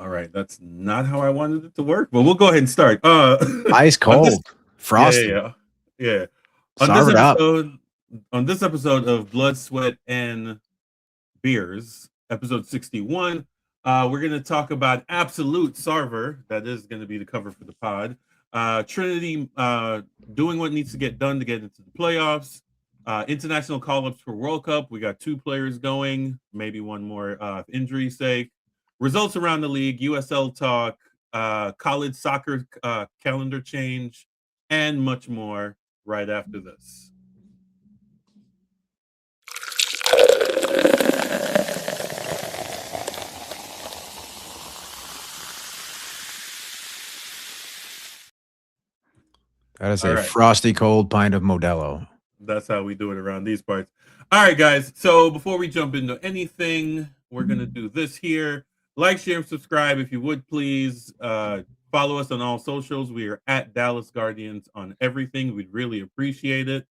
All right, that's not how I wanted it to work, but we'll go ahead and start. Ice On this, cold, frosty, yeah. On this sarve it up. episode, of Blood, Sweat, and Beers, episode 61, we're going to talk about Absolute Sarver. That is going to be the cover for the pod. Trinity doing what needs to get done to get into the playoffs. International call-ups for World Cup. We got 2 players going, maybe one more injury sake. Results around the league, USL talk, college soccer calendar change, and much more right after this. That is a frosty cold pint of Modelo. That's how we do it around these parts. All right, guys. So before we jump into anything, we're going to do this here. Like, share, and subscribe if you would, please. Follow us on all socials. We are at Dallas Guardians on everything. We'd really appreciate it.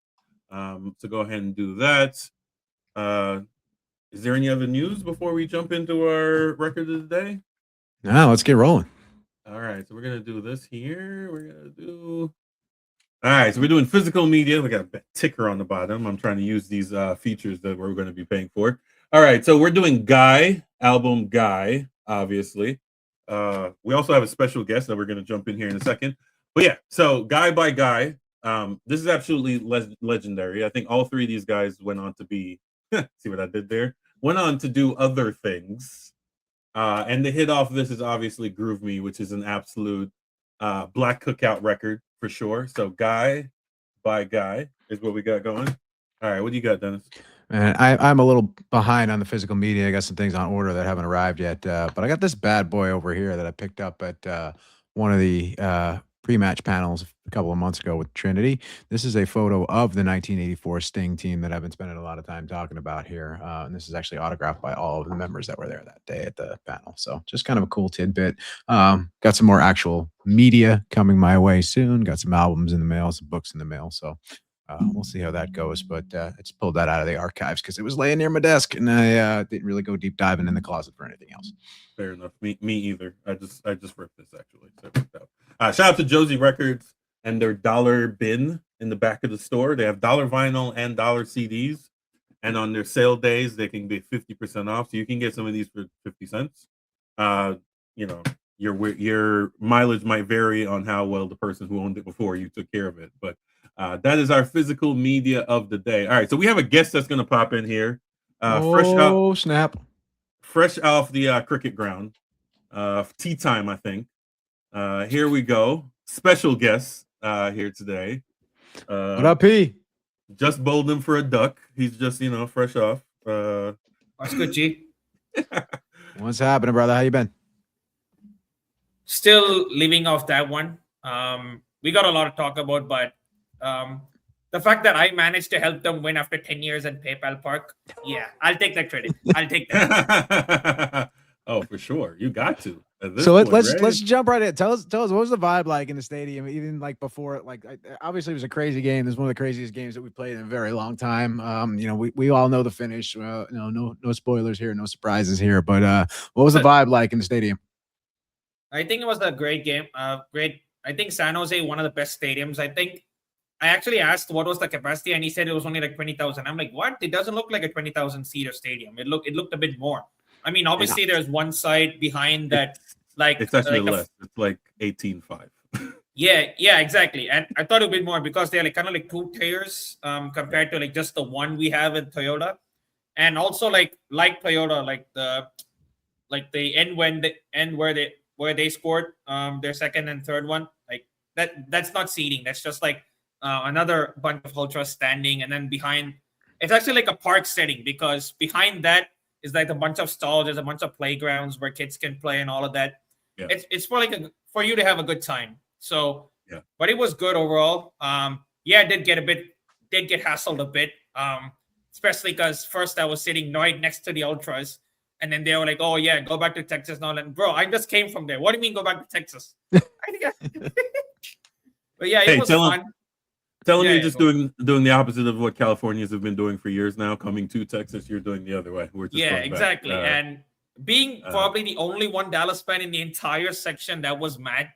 So go ahead and do that. Is there any other news before we jump into our record of the day? No, let's get rolling. All right. So we're going to do this here. All right, so we're doing physical media. We got a ticker on the bottom. I'm trying to use these features that we're going to be paying for. All right, so we're doing album Guy, obviously. We also have a special guest that we're going to jump in here in a second. But yeah, so Guy by Guy. This is absolutely legendary. I think all 3 of these guys went on to be, see what I did there? Went on to do other things. And the hit off this is obviously Groove Me, which is an absolute Black Cookout record. For sure. So Guy by Guy is what we got going. All right. What do you got, Dennis? Man, I'm a little behind on the physical media. I got some things on order that haven't arrived yet. But I got this bad boy over here that I picked up at one of the pre-match panels a couple of months ago with Trinity. This is a photo of the 1984 Sting team that I've been spending a lot of time talking about here. And this is actually autographed by all of the members that were there that day at the panel. So just kind of a cool tidbit. Got some more actual media coming my way soon. Got some albums in the mail, some books in the mail. So we'll see how that goes. But I just pulled that out of the archives because it was laying near my desk, and I didn't really go deep diving in the closet for anything else. Fair enough. Me either. I just ripped this actually. So shout out to Josie Records and their dollar bin in the back of the store. They have dollar vinyl and dollar CDs, and on their sale days they can be 50% off. So you can get some of these for 50 cents. You know, your mileage might vary on how well the person who owned it before you took care of it, but that is our physical media of the day. All right, so we have a guest that's going to pop in here. Snap! Fresh off the cricket ground. Tea time, I think. Here we go. Special guest here today. What up, P? Just bowled him for a duck. He's just, fresh off. What's good, G? What's happening, brother? How you been? Still living off that one. We got a lot to talk about, but the fact that I managed to help them win after 10 years at PayPal Park, yeah, I'll take that credit. I'll take that. Oh, for sure. You got to. So let's jump right in. Tell us what was the vibe like in the stadium, even like before? Like, obviously it was a crazy game. It was one of the craziest games that we played in a very long time. We all know the finish. No spoilers here, no surprises here. But what was the vibe like in the stadium? I think it was a great game. Great. I think San Jose, one of the best stadiums. I actually asked what was the capacity, and he said it was only like 20,000. I'm like, what? It doesn't look like a 20,000 seater stadium. It looked a bit more. I mean, obviously there's one side behind that, like it's actually less. It's like 18.5. Yeah, exactly. And I thought it would be more because they're like kind of like 2 tiers compared to like just the one we have at Toyota, and also like Toyota, like the end where they scored their second and third one, like that's not seating. That's just like another bunch of ultras standing, and then behind it's actually like a park setting because behind that is like a bunch of stalls. There's a bunch of playgrounds where kids can play and all of that. Yeah. It's for like for you to have a good time. So, yeah. But it was good overall. It did get hassled a bit. Especially because first I was sitting right next to the ultras, and then they were like, "Oh yeah, go back to Texas now." And bro, I just came from there. What do you mean go back to Texas? But yeah, it was fun. Tell them you're just doing the opposite of what Californians have been doing for years now. Coming to Texas, you're doing the other way. We're just exactly. And being probably the only one Dallas fan in the entire section that was mad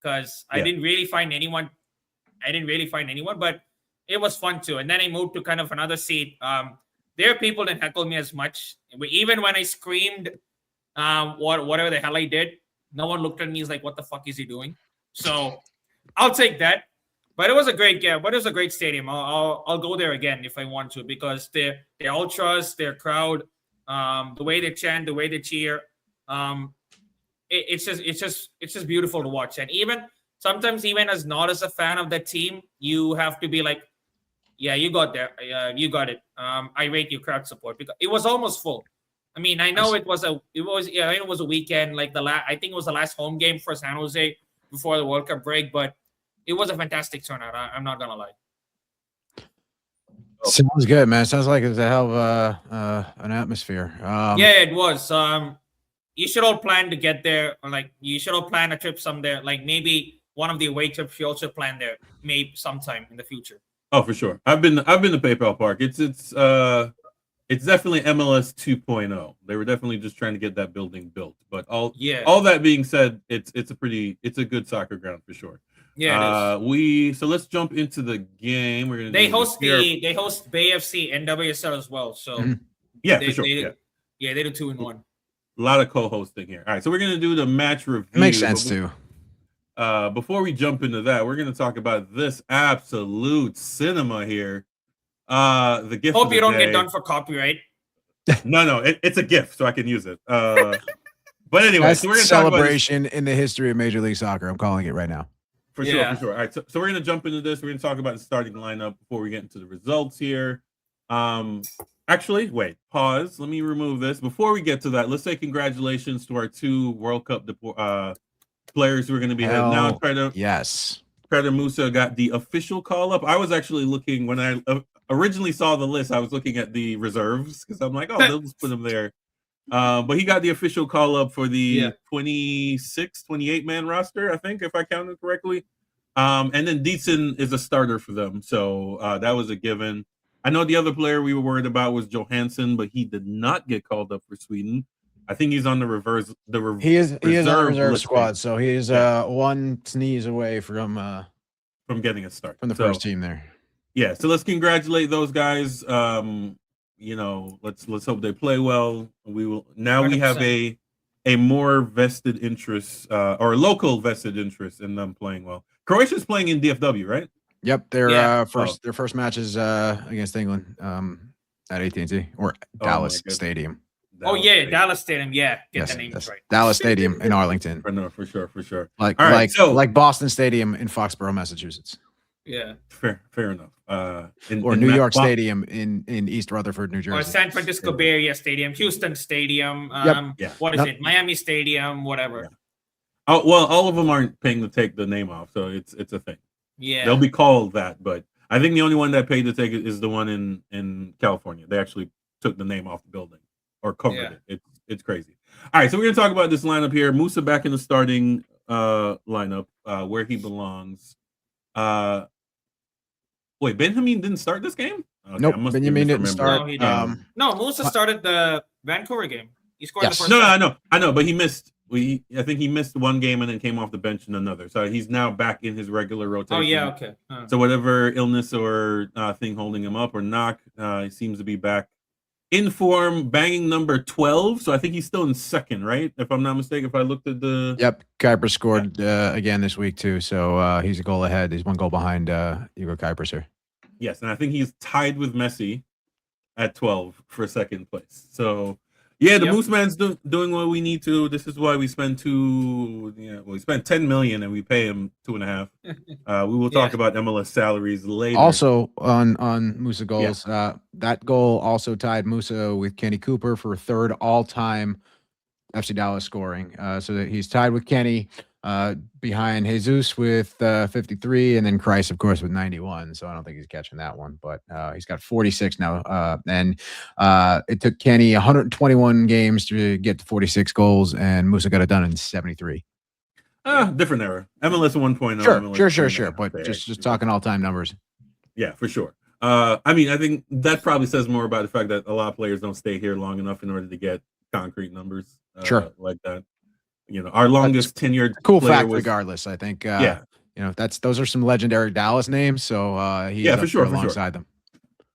because I didn't really find anyone. But it was fun too. And then I moved to kind of another seat. There people didn't heckle me as much. Even when I screamed, whatever the hell I did, no one looked at me as like, "What the fuck is he doing?" So I'll take that. But it was a great game. But it was a great stadium. I'll go there again if I want to because their ultras, their crowd, the way they chant, the way they cheer, it's just beautiful to watch. And even sometimes, even as not as a fan of that team, you have to be like, yeah, you got there, you got it. I rate your crowd support because it was almost full. I mean, I know it was a weekend, like I think it was the last home game for San Jose before the World Cup break, but it was a fantastic turnout. I'm not gonna lie. Sounds good, man. Sounds like it's a hell of an atmosphere. Yeah, it was. You should all plan to get there, or like you should all plan a trip somewhere. Like maybe one of the away trips you also plan there, maybe sometime in the future. Oh, for sure. I've been to PayPal Park. It's definitely MLS 2.0. They were definitely just trying to get that building built. But all that being said, it's a good soccer ground for sure. Yeah, it is. So let's jump into the game. We're gonna they host Bay FC NWSL as well. So yeah, for sure. They do 2-in-1. A lot of co-hosting here. All right, so we're gonna do the match review. It makes sense too. Before we jump into that, we're gonna talk about this absolute cinema here. The gift. Hope you don't get done for copyright. No, it's a gift, so I can use it. But anyway, that's so we're gonna celebration in the history of Major League Soccer. I'm calling it right now. For sure. All right, so we're gonna jump into this. We're gonna talk about the starting lineup before we get into the results here. Actually, wait, pause. Let me remove this. Before we get to that, let's say congratulations to our 2 World Cup players who are going to be heading out. Predator Musa got the official call up. I was actually looking when I originally saw the list. I was looking at the reserves because I'm like, oh, they'll just put him there. But he got the official call up for the 28 man roster, I think, if I counted correctly. And then Dietzen is a starter for them, so that was a given. I know the other player we were worried about was Johansson, but he did not get called up for Sweden. I think he's on the reverse. He is on the reserve squad, so he's one sneeze away from getting a start from the first team there. Yeah, so let's congratulate those guys. Let's hope they play well. We will now. 100%. We have a more vested interest or a local vested interest in them playing well. Croatia's playing in DFW, right? Yep, their first match is against England at AT&T or Dallas Stadium. Dallas Stadium. Yeah, get the names right. Dallas Stadium in Arlington. For sure. Like Boston Stadium in Foxborough, Massachusetts. Yeah, fair enough. Or New York Stadium in East Rutherford, New Jersey. Or San Francisco Bay Area Stadium, Houston Stadium. What is it? Miami Stadium, whatever. Yeah. Oh well, all of them aren't paying to take the name off, so it's a thing. Yeah, they'll be called that, but I think the only one that paid to take it is the one in California. They actually took the name off the building or covered it. It's crazy. All right, so we're gonna talk about this lineup here. Musa back in the starting lineup, where he belongs. Wait, Benjamin didn't start this game? Okay, nope, Benjamin didn't start. No, he didn't. No, Musa started the Vancouver game. He scored the first. No, I know, but he missed. I think he missed one game and then came off the bench in another. So he's now back in his regular rotation. Oh yeah, okay. So whatever illness or thing holding him up or knock, he seems to be back in form, banging number 12. So I think he's still in second, right? If I'm not mistaken. If I looked at the Kuiper scored again this week too. So he's a goal ahead. He's 1 goal behind Igor Kuiper here. Yes, and I think he's tied with Messi at 12 for second place. So. Yeah, the Moose Man's doing what we need to. This is why we spend we spend 10 million and we pay him 2.5. We will talk about MLS salaries later. Also on Musa goals, that goal also tied Musa with Kenny Cooper for 3rd all-time FC Dallas scoring. So that he's tied with Kenny behind Jesus with 53, and then Christ, of course, with 91. So I don't think he's catching that one, but he's got 46 now. And it took Kenny 121 games to get to 46 goals, and Musa got it done in 73. Different era. MLS 1.0. Sure. But just talking all-time numbers. Yeah, for sure. I think that probably says more about the fact that a lot of players don't stay here long enough in order to get concrete numbers. Sure. Like that. Our longest tenured Cool player fact, was regardless. I think, yeah, those are some legendary Dallas names. So he's yeah, for up sure, there for sure. alongside them.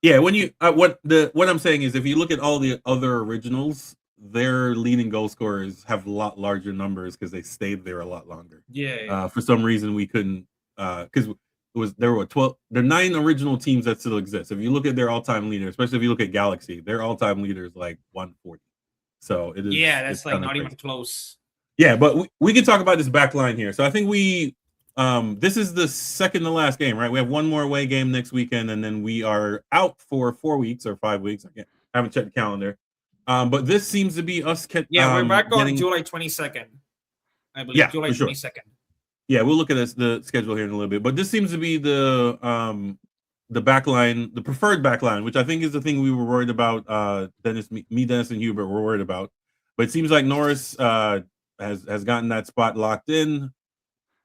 Yeah, when you what I'm saying is if you look at all the other originals, their leading goal scorers have a lot larger numbers because they stayed there a lot longer. Yeah. For some reason we couldn't because there were 12 there are 9 original teams that still exist. If you look at their all-time leader, especially if you look at Galaxy, their all-time leader is like 140. So Yeah, it's that's like kind of not crazy. even close. Yeah, but we can talk about this back line here. So I think this is the second to last game, right? We have one more away game next weekend, and then we are out for 4 weeks or 5 weeks. I haven't checked the calendar. But this seems to be us Yeah, we're back on getting July 22nd, I believe. Yeah, July for sure. 22nd. Yeah, we'll look at the schedule here in a little bit. But this seems to be the back line, the preferred back line, which I think is the thing we were worried about. Dennis, and Hubert were worried about. But it seems like Norris has gotten that spot locked in.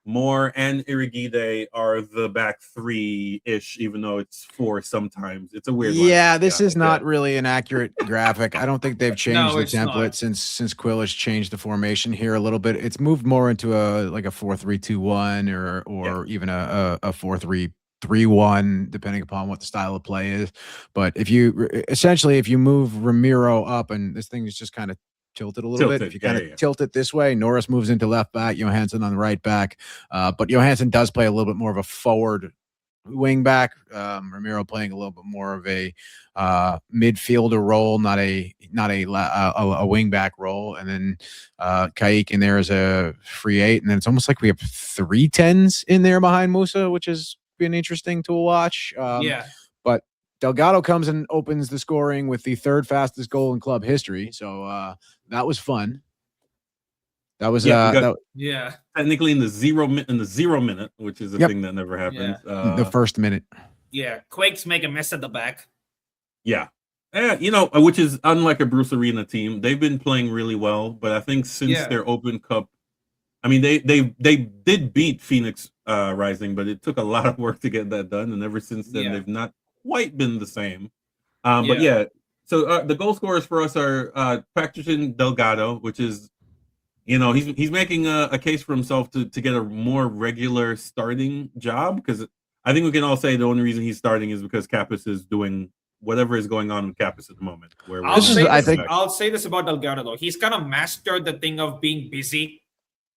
Moore and Irigide are the back 3-ish, even though it's 4 sometimes. It's a weird line. Yeah, this is not really an accurate graphic. I don't think they've changed No, the it's template not. since Quill has changed the formation here a little bit. It's moved more into a 4-3-2-1 or even a 4-3-3-1, depending upon what the style of play is. But if you move Ramiro up, and this thing is just kind of tilted a little bit. If you kind of tilt it this way, Norris moves into left back, Johansson on the right back. But Johansson does play a little bit more of a forward wing back. Ramiro playing a little bit more of a midfielder role, not a wing back role. And then Kayik in there is a free 8. And then it's almost like we have 3 10s in there behind Musa, which has been interesting to watch. But Delgado comes and opens the scoring with the 3rd fastest goal in club history. So that was fun. That was technically in the 0 minute, which is a thing that never happens. The first minute. Yeah, Quakes make a mess at the back. Yeah. Which is unlike a Bruce Arena team. They've been playing really well, but I think since their Open Cup, I mean, they did beat Phoenix Rising, but it took a lot of work to get that done, and ever since then they've not quite been the same. But yeah, so the goal scorers for us are Patrick Delgado, which is he's making a case for himself to get a more regular starting job, because I think we can all say the only reason he's starting is because Kappas is doing whatever is going on with Kappas at the moment. I'll say this about Delgado though. He's kind of mastered the thing of being busy.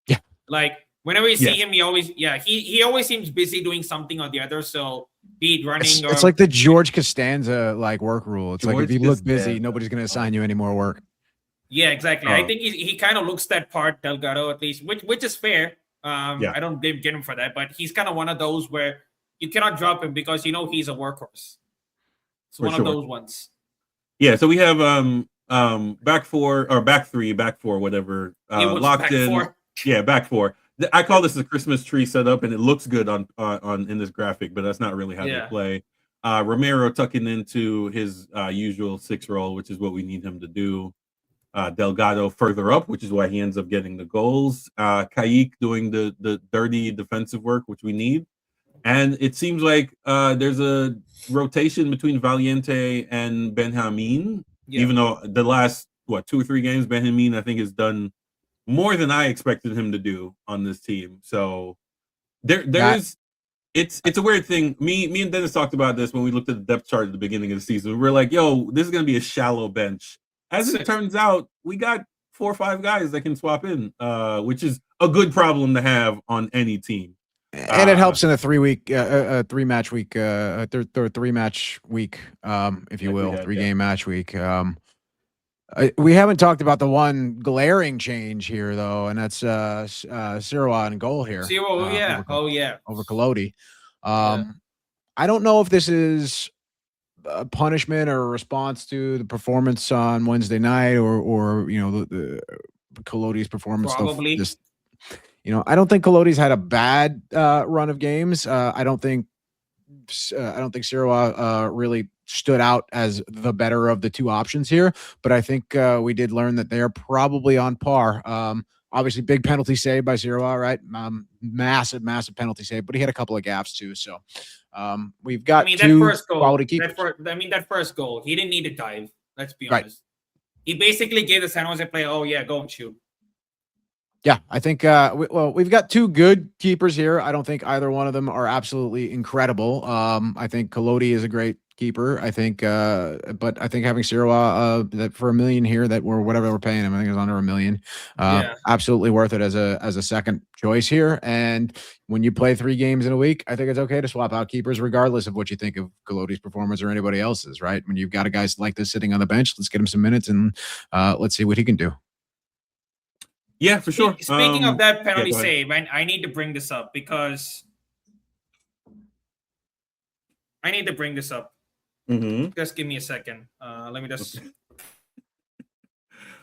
Yeah. Like whenever you see him, he always seems busy doing something or the other. So be it running it's like the George Costanza work rule. It's like if you look busy, nobody's going to assign you any more work. Yeah, exactly. I think he kind of looks that part, Delgado, at least, which is fair. I don't blame him for that, but he's kind of one of those where you cannot drop him because he's a workhorse. It's one of those ones. Yeah, so we have back 4 or back 3, back 4, whatever, locked in. 4. Yeah, back 4. I call this a Christmas tree setup, and it looks good on in this graphic, but that's not really how they play. Romero tucking into his usual 6 role, which is what we need him to do. Delgado further up, which is why he ends up getting the goals. Kayik doing the dirty defensive work, which we need. And it seems like there's a rotation between Valiente and Benjamin, even though the last 2 or 3 games, Benjamin I think has done more than I expected him to do on this team. So it's a weird thing. Me and Dennis talked about this when we looked at the depth chart at the beginning of the season. We were like, yo, this is going to be a shallow bench. As it turns out, we got 4 or 5 guys that can swap in, which is a good problem to have on any team. And it helps in a 3-match week, a 3-match week, if you will, 3-game match week. We haven't talked about the one glaring change here, though, and that's Siroa in goal here. Over Collodi. I don't know if this is a punishment or a response to the performance on Wednesday night, or the Collodi's performance. Probably. I don't think Collodi's had a bad run of games. I don't think Siroa really stood out as the better of the 2 options here, but I think we did learn that they are probably on par. Obviously, big penalty save by Siroa, right? Massive penalty save, but he had a couple of gaffes too. So we've got 2 quality keepers. That first goal, he didn't need to dive. Let's be honest. he basically gave the San Jose player, oh yeah, go and shoot. Yeah, I think we've got two good keepers here. I don't think either one of them are absolutely incredible. I think Collodi is a great keeper. I think but I think having Sirois that for $1 million here that we're whatever we're paying him, I think it's under $1 million. Yeah. Absolutely worth it as a second choice here. And when you play 3 games in a week, I think it's okay to swap out keepers regardless of what you think of Collodi's performance or anybody else's, right? When you've got a guy like this sitting on the bench, let's get him some minutes and let's see what he can do. Yeah, for sure. Speaking of that penalty go ahead. save, I need to bring this up because I need to bring this up. Just give me a second. Let me just. Okay.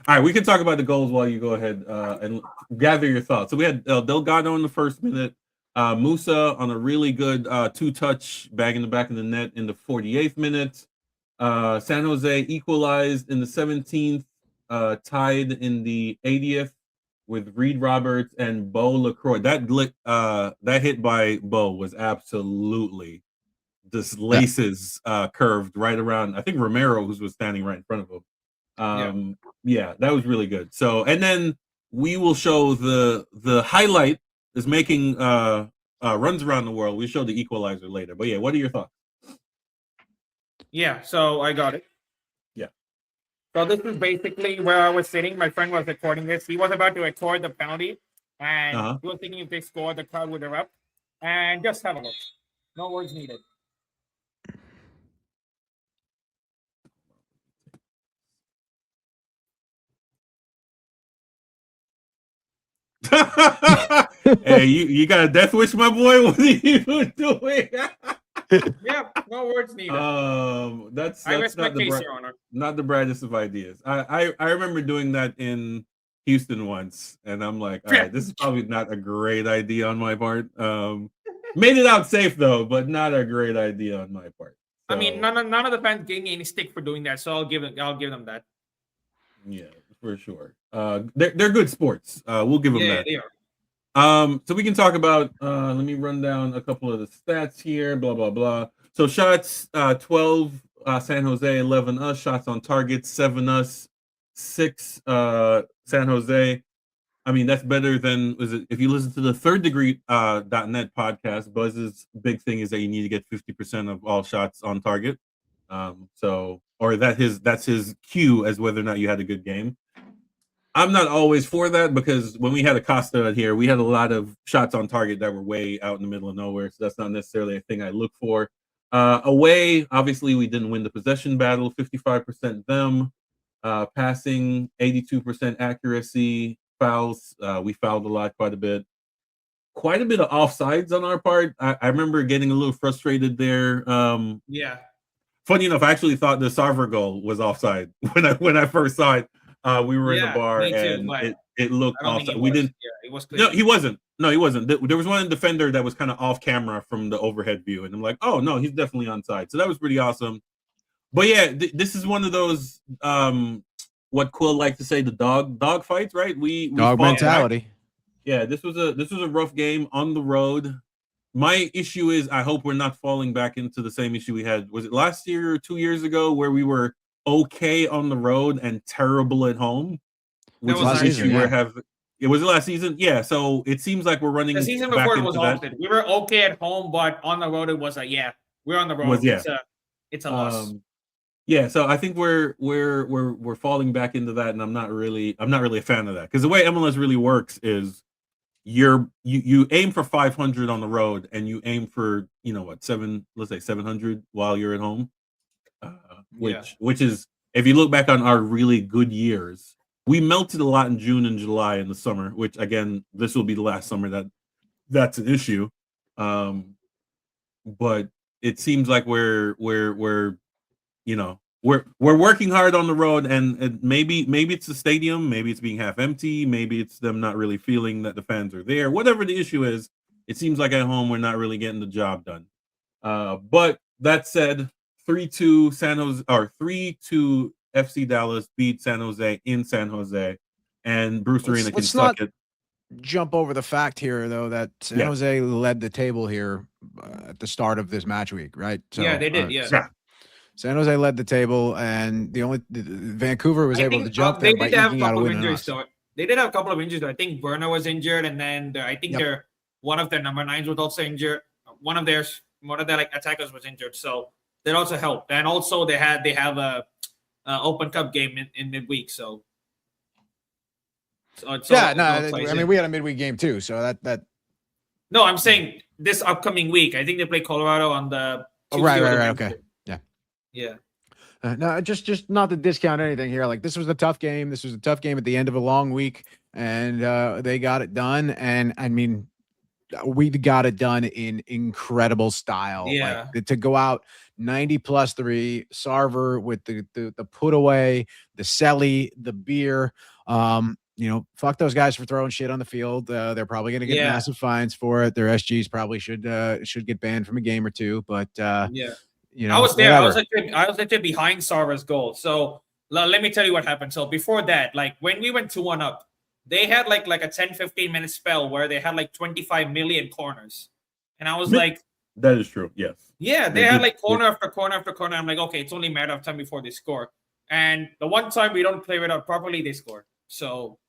All right, we can talk about the goals while you go ahead and gather your thoughts. So we had Delgado in the first minute, Musa on a really good 2-touch bag in the back of the net in the 48th minute. San Jose equalized in the 17th, tied in the 80th with Reed Roberts and Bo LaCroix. That hit by Bo was absolutely just laces curved right around. I think Romero, who was standing right in front of him. Yeah, that was really good. So, and then we will show the highlight is making runs around the world. We show the equalizer later. But yeah, what are your thoughts? Yeah, so I got it. Yeah. So this is basically where I was sitting. My friend was recording this. He was about to record the penalty, and he was thinking if they scored, the crowd would erupt. And just have a look. No words needed. Hey, you got a death wish, my boy? What are you doing? Yeah, no words needed. That's I respect not case, Your Honor. Not the brightest of ideas. I remember doing that in Houston once, and I'm like, all right, this is probably not a great idea on my part. Made it out safe though, but not a great idea on my part. So, I mean, none of the fans gave me any stick for doing that, so I'll give them that. Yeah, for sure. They're good sports. We'll give them that. They are. So we can talk about. Let me run down a couple of the stats here. Blah blah blah. So shots, 12 San Jose, 11 us. Shots on target, 7 us, 6 San Jose. I mean, that's better than if you listen to the Third Degree .net podcast. Buzz's big thing is that you need to get 50% of all shots on target. That's his cue as whether or not you had a good game. I'm not always for that because when we had Acosta here, we had a lot of shots on target that were way out in the middle of nowhere. So that's not necessarily a thing I look for. Away, obviously, we didn't win the possession battle. 55% them. Passing, 82% accuracy. Fouls, we fouled a lot, quite a bit. Quite a bit of offsides on our part. I remember getting a little frustrated there. Yeah. Funny enough, I actually thought the Sarver goal was offside when I first saw it. We were in the bar and it looked offside. We didn't. Yeah, it was clear. No, he wasn't. No, he wasn't. There was one defender that was kind of off camera from the overhead view, and I'm like, oh no, he's definitely onside. So that was pretty awesome. But yeah, this is one of those what Quill liked to say, the dog fights, right? We dog mentality. Back. Yeah, this was a rough game on the road. My issue is I hope we're not falling back into the same issue we had. Was it last year or 2 years ago where we were okay on the road and terrible at home? Which was an issue it was last season. Yeah, so it seems like we're running. The season before it was opposite. We were okay at home, but on the road it was we're on the road. It's a loss. Yeah, so I think we're falling back into that, and I'm not really a fan of that because the way MLS really works is you aim for 500 on the road, and you aim for 700 while you're at home, which is if you look back on our really good years, we melted a lot in June and July in the summer, which again this will be the last summer that's an issue, but it seems like we're working hard on the road, and maybe it's the stadium, maybe it's being half empty, maybe it's them not really feeling that the fans are there. Whatever the issue is, it seems like at home we're not really getting the job done. But that said, 3-2 San Jose or 3-2 FC Dallas beat San Jose in San Jose, and Bruce Arena can suck it. Jump over the fact here, though, that San Jose led the table here at the start of this match week, right? So, they did. San Jose led the table, and Vancouver was I able to think jump they there by did have a eking out a couple of win on injuries us. though. They did have a couple of injuries though. I think Werner was injured, and then I think Yep. one of their number 9s was also injured. One of their like attackers was injured, so that also helped. And also they have a Open Cup game in midweek, so Yeah, it all plays I mean in. we had a midweek game too, so that. No, I'm saying this upcoming week. I think they play Colorado on the Oh, Tuesday or the right. Wednesday. Okay. Yeah. Yeah. No, just not to discount anything here. Like this was a tough game. This was a tough game at the end of a long week, and they got it done. And I mean, we got it done in incredible style. Yeah. Like to go out 90+3, Sarver with the put away, the Selly, the beer. Fuck those guys for throwing shit on the field. They're probably going to get massive fines for it. Their SGs probably should get banned from a game or two. But yeah. I was there. whatever. I was actually behind Sarver's goal. So let me tell you what happened. So before that, like when we went 2-1 up, they had like a 10-15 minute spell where they had like 25 million corners. And I was like, that is true. Yes. Yeah, they had like corner after corner after corner. I'm like, okay, it's only a matter of time before they score. And the one time we don't clear it out properly, they score. So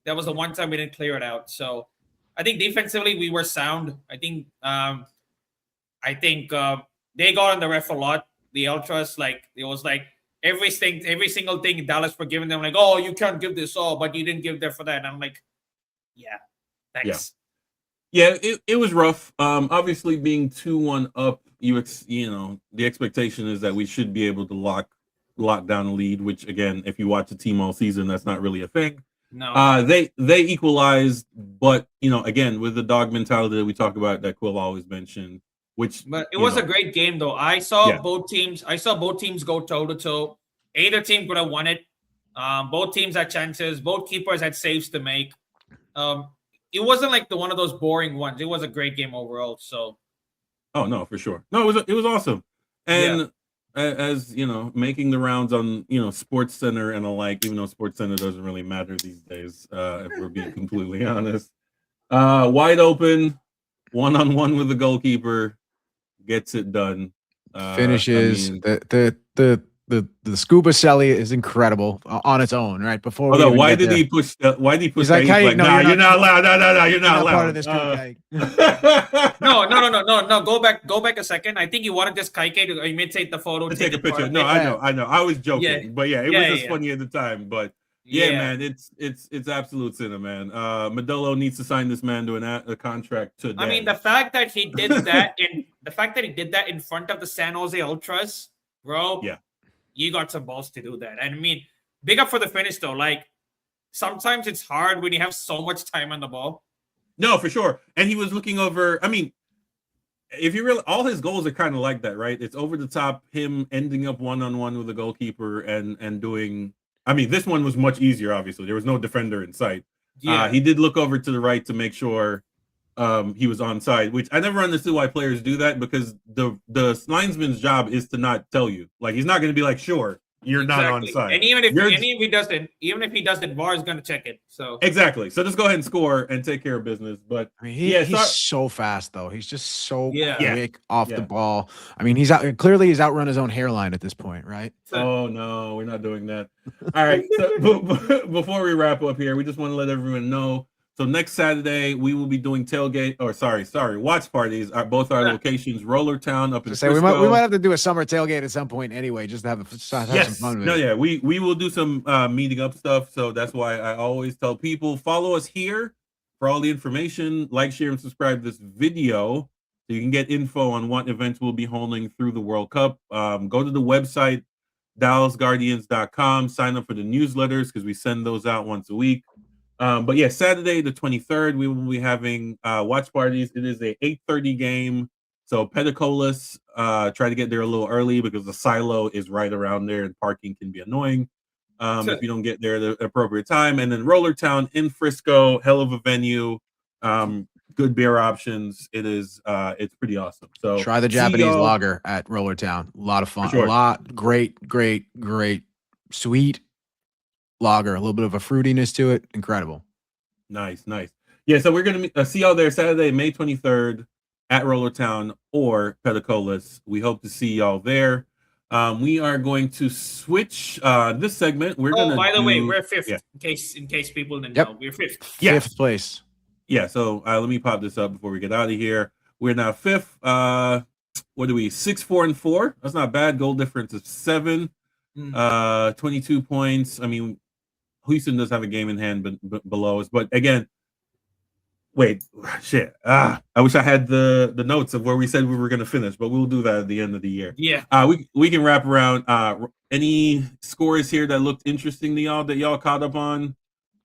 that was the one time we didn't clear it out. So I think defensively we were sound. I think they got on the ref a lot. The Ultras, like it was like every single thing Dallas were giving them, like, oh, you can't give this, but you didn't give that for that. And I'm like, yeah, thanks. Yeah, it was rough. Obviously being 2-1 up, the expectation is that we should be able to lock down a lead, which again, if you watch the team all season, that's not really a thing. No. They equalized, but again, with the dog mentality that we talk about that Quill always mentioned, but it was a great game though. I saw both teams go toe to toe. Either team could have won it. Both teams had chances, both keepers had saves to make. It wasn't like one of those boring ones. It was a great game overall. So, oh no, for sure. No, it was awesome. And as making the rounds on Sports Center and the like, even though Sports Center doesn't really matter these days, if we're being completely honest. Wide open, 1-on-1 with the goalkeeper, gets it done. Finishes the scuba celly is incredible on its own, right? Before although why did he push? Why did he push? He's like, hey, no, you're not allowed. No, you're not allowed. Part of this group, no. Go back a second. I think you wanted this Kaike to imitate the photo. To take a picture. No, I know. I was joking, but it was just funny at the time. But man, it's absolute cinema, man. Modelo needs to sign this man to a contract today. I mean, the fact that he did that in front of the San Jose Ultras, bro. Yeah. You got some balls to do that. And I mean, big up for the finish though. Like sometimes it's hard when you have so much time on the ball. No, for sure. And he was looking over. I mean, if you really, all his goals are kind of like that, right? It's over the top, him ending up 1-on-1 with the goalkeeper and doing. I mean, this one was much easier. Obviously, there was no defender in sight. Yeah. He did look over to the right to make sure he was onside, which I never understood why players do that, because the linesman's job is to not tell you. Like, he's not going to be like, sure, you're not onside. And even if he doesn't, VAR is going to check it. So exactly. So just go ahead and score and take care of business. But I mean, he's so fast though. He's just so quick off the ball. I mean, he's outrun his own hairline at this point, right? Oh no, we're not doing that. All right. So before we wrap up here, we just want to let everyone know. So next Saturday we will be doing watch parties at both our locations, Roller Town up in Frisco. We might have to do a summer tailgate at some point anyway, just to have some fun with it. We will do some meeting up stuff. So that's why I always tell people, follow us here for all the information. Like, share, and subscribe to this video so you can get info on what events we'll be holding through the World Cup. Go to the website, DallasGuardians.com. Sign up for the newsletters because we send those out once a week. But yeah, Saturday the 23rd, we will be having watch parties. It is a 8:30 game. So Pedicolis, try to get there a little early because the silo is right around there and parking can be annoying if you don't get there at the appropriate time. And then Roller Town in Frisco, hell of a venue, good beer options. It's pretty awesome. So try the Japanese lager at Roller Town. A lot of fun. Sure. A lot great, sweet lager, a little bit of a fruitiness to it. Incredible. Nice. Yeah, so we're going to see y'all there Saturday, May 23rd at Roller Town or Pedicolis. We hope to see y'all there. We are going to switch this segment. We're Oh, gonna by the way, do- we're fifth. Yeah. In case people didn't Yep. know, we're fifth. Yes. Fifth place. Yeah, so let me pop this up before we get out of here. We're now fifth. What are we? 6, 4, and 4. That's not bad. Goal difference is 7. 22 points. I mean, Houston does have a game in hand below us, but again, wait, shit. I wish I had the notes of where we said we were going to finish, but we'll do that at the end of the year. Yeah. We can wrap around. Any scores here that looked interesting to y'all that y'all caught up on?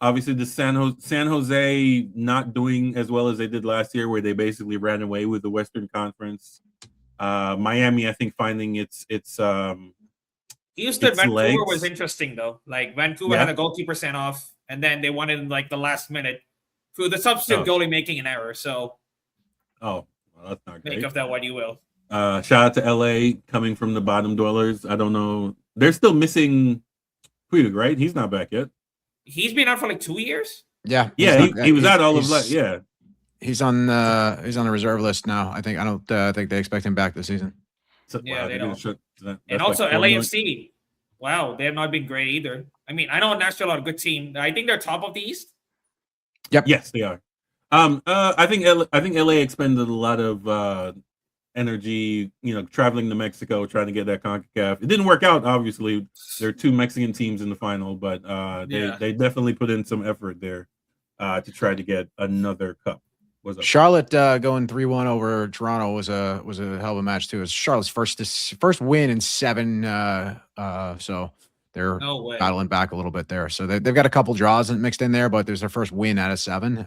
Obviously, the San Jose not doing as well as they did last year, where they basically ran away with the Western Conference. Miami, I think, finding its Houston, its Vancouver legs. was interesting though. Like Vancouver had a goalkeeper sent off, and then they won it in like the last minute through the substitute goalie making an error. So, well, that's not great. Make of that what you will. Shout out to LA coming from the bottom dwellers. I don't know. They're still missing Puig, right? He's not back yet. He's been out for like 2 years. Yeah. He was out all of last. Yeah. He's on the reserve list now. I don't think they expect him back this season. So, Yeah, they don't. And And also LAFC. Wow, they have not been great either. I mean, I know Nashville are a good team. I think they're top of the East. Yep. Yes, they are. I think LA expended a lot of energy, traveling to Mexico, trying to get that CONCACAF. It didn't work out, obviously. There are 2 Mexican teams in the final, but they definitely put in some effort there to try to get another cup. Charlotte going 3-1 over Toronto was a hell of a match too. It was Charlotte's first win in 7. So they're battling back a little bit there. So they've got a couple draws mixed in there, but there's their first win out of 7.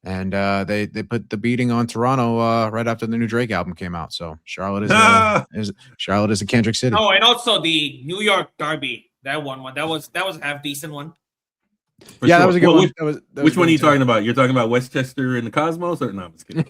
And they put the beating on Toronto right after the new Drake album came out. So Charlotte is a Kendrick City. Oh, and also the New York Derby, that one that was a half decent one. That was a good one. Which one are you talking about? You're talking about Westchester and the Cosmos, or no? I'm just kidding.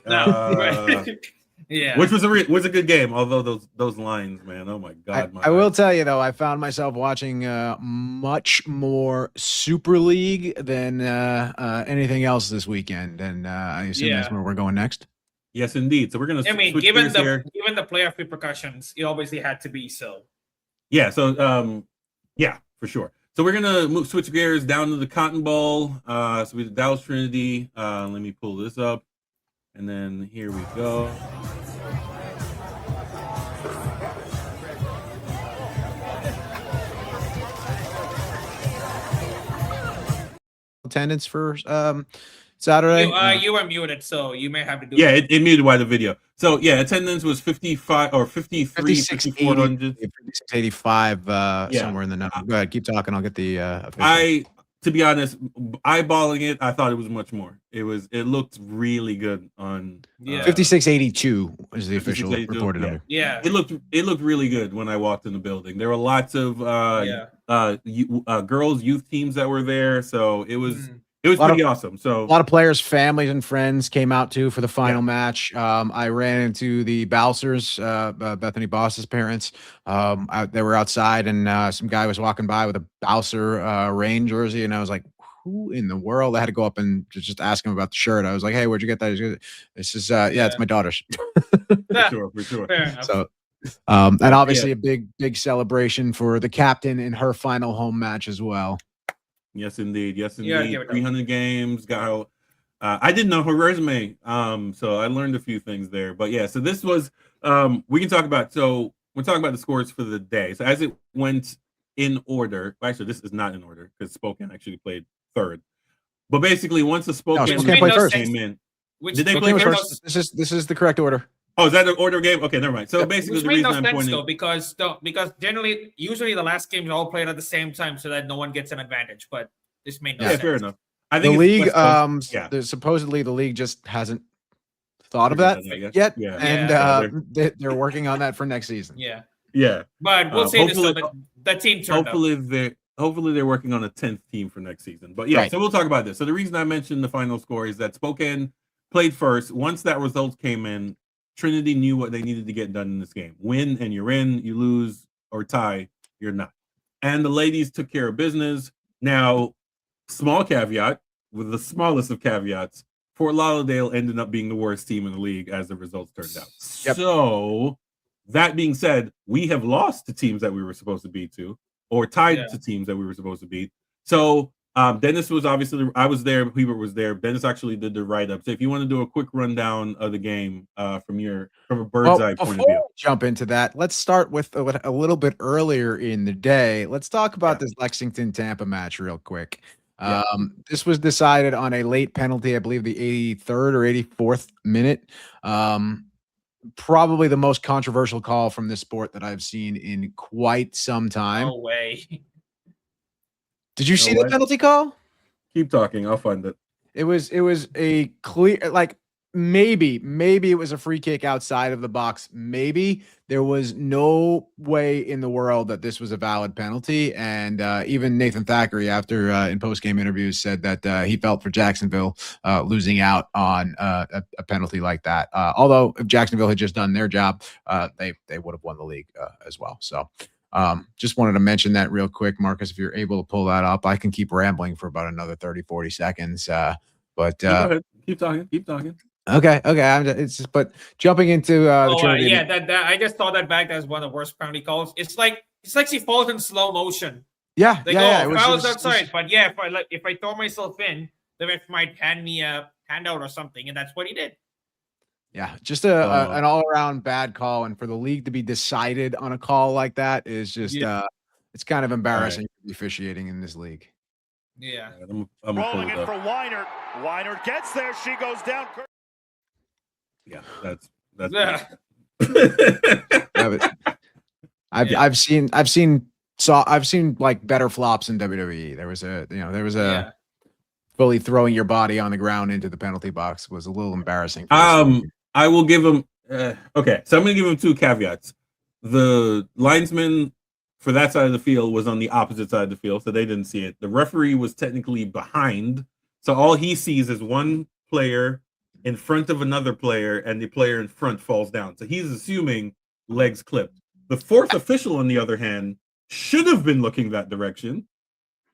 Yeah, which was a good game. Although those lines, man, oh my god! I will tell you though, I found myself watching much more Super League than anything else this weekend, and I assume that's where we're going next. Yes, indeed. So we're gonna. I mean, given the playoff repercussions, it obviously had to be so. Yeah. So yeah, for sure. So we're gonna switch gears down to the Cotton Bowl. So we did Dallas Trinity. Let me pull this up, and then here we go. Attendance for Saturday. You were muted, so you may have to do. Yeah, it muted by the video. So yeah, attendance was 55 or 53, 5400, 5685, somewhere in the number. Go ahead, keep talking. I'll get the. To be honest, eyeballing it, I thought it was much more. It looked really good on. 5682 is the official reported number. Yeah, it looked really good when I walked in the building. There were lots of girls' youth teams that were there, so it was. It was pretty awesome. So a lot of players, families, and friends came out too for the final match. I ran into the Bowsers, Bethany Boss's parents. They were outside, and some guy was walking by with a Bowser rain jersey, and I was like, "Who in the world?" I had to go up and just ask him about the shirt. I was like, "Hey, where'd you get that?" This is it's my daughter's. For sure. So. And obviously a big celebration for the captain in her final home match as well. Yes, indeed. 300 games. I didn't know her resume, so I learned a few things there. But yeah, so this was we can talk about. So we're talking about the scores for the day. So as it went in order, actually, this is not in order because Spokane actually played 3rd. But basically, once the Spokane played first. came in, did they play first? This is the correct order. Oh, is that an order game? Okay, never mind. So basically, the reason I'm pointing though, because usually the last games are all played at the same time, so that no one gets an advantage. But this made no sense. Fair enough. I think the league, supposedly the league just hasn't thought of that yet, and they're working on that for next season. Yeah. But we'll say this: the team turned up. Hopefully they're working on a 10th team for next season. But so we'll talk about this. So the reason I mentioned the final score is that Spokane played first. Once that result came in, Trinity knew what they needed to get done in this game. Win and you're in, you lose or tie, you're not. And the ladies took care of business. Now, small caveat, with the smallest of caveats, Fort Lauderdale ended up being the worst team in the league as the results turned out. Yep. So That being said, we have lost to teams that we were supposed to beat to, or tied Yeah. to teams that we were supposed to beat. So Dennis was obviously, I was there, Hubert was there. Dennis actually did the write-up. So if you want to do a quick rundown of the game from a bird's eye point of Before view. we jump into that, let's start with a little bit earlier in the day. Let's talk about this Lexington Tampa match real quick. Yeah. This was decided on a late penalty, I believe the 83rd or 84th minute. Probably the most controversial call from this sport that I've seen in quite some time. No way. Did you see the penalty call? Keep talking. I'll find it. It was a clear, like maybe it was a free kick outside of the box. Maybe there was no way in the world that this was a valid penalty. And even Nathan Thackeray, after in post-game interviews, said that he felt for Jacksonville losing out on a penalty like that. Although if Jacksonville had just done their job, they would have won the league as well. So just wanted to mention that real quick, Marcus, if you're able to pull that up. I can keep rambling for about another 30, 40 seconds. But go ahead. Keep talking. Okay. It's just, but jumping into the Trinity. Yeah, that I just saw that back as one of the worst penalty calls. It's like she falls in slow motion. Yeah, They go, fouls outside. But yeah, if I throw myself in, the ref might hand me a handout or something, and that's what he did. Yeah, just an all-around bad call, and for the league to be decided on a call like that is just it's kind of embarrassing to be officiating in this league. Yeah. I'm rolling it for Weinert. Weinert gets there. She goes down. Yeah, that's I've seen like better flops in WWE. There was a fully throwing your body on the ground into the penalty box was a little embarrassing. I will give him okay, so I'm gonna give him two caveats. The linesman for that side of the field was on the opposite side of the field, so they didn't see it. The referee was technically behind, so all he sees is one player in front of another player, and the player in front falls down. So he's assuming legs clipped. The fourth official, on the other hand, should have been looking that direction.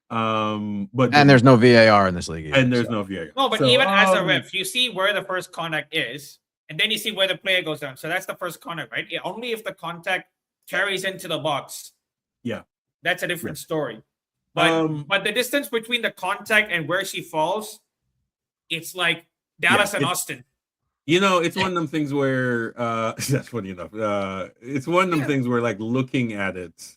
But there's no VAR in this league either, and there's no VAR. No, but even as a ref, you see where the first contact is, and then you see where the player goes down. So that's the first contact, right? Yeah, only if the contact carries into the box. Yeah. That's a different story. But the distance between the contact and where she falls, it's like Dallas and Austin. It's one of them things where that's funny enough. It's one of them things where, like, looking at it